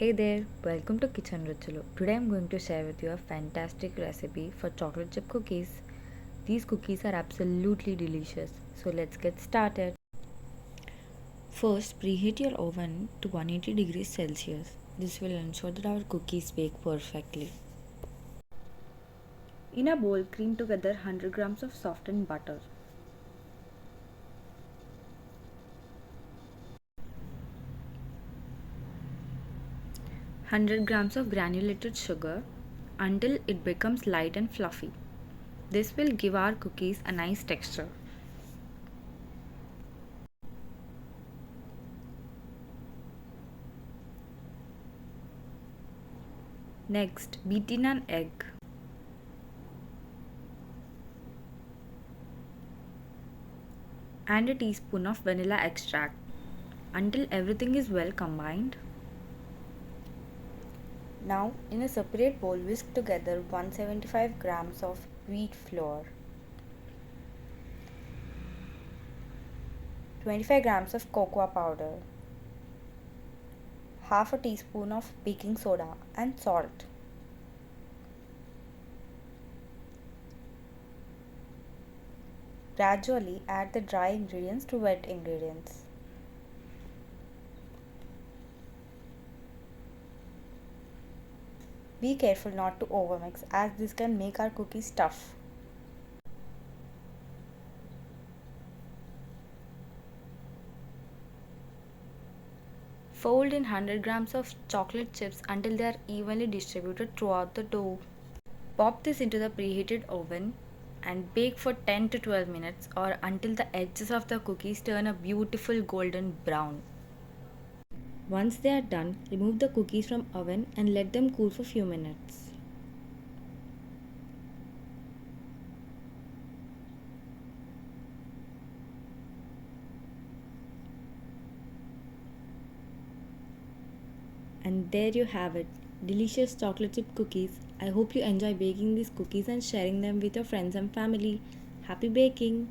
Hey there, welcome to Kitchen Ruchulu. Today I'm going to share with you a fantastic recipe for chocolate chip cookies. These cookies are absolutely delicious, so let's get started. First, preheat your oven to 180 degrees Celsius. This will ensure that our cookies bake perfectly. In a bowl, cream together 100 grams of softened butter. 100 grams of granulated sugar until it becomes light and fluffy. This will give our cookies a nice texture. Next, beat in an egg. And a teaspoon of vanilla extract until everything is well combined. Now, in a separate bowl, whisk together 175 grams of wheat flour, 25 grams of cocoa powder, half a teaspoon of baking soda and salt. Gradually add the dry ingredients to wet ingredients. Be careful not to overmix as this can make our cookies tough. Fold in 100 grams of chocolate chips until they are evenly distributed throughout the dough. Pop this into the preheated oven and bake for 10 to 12 minutes or until the edges of the cookies turn a beautiful golden brown. Once they are done, remove the cookies from oven and let them cool for few minutes. And there you have it, delicious chocolate chip cookies. I hope you enjoy baking these cookies and sharing them with your friends and family. Happy baking!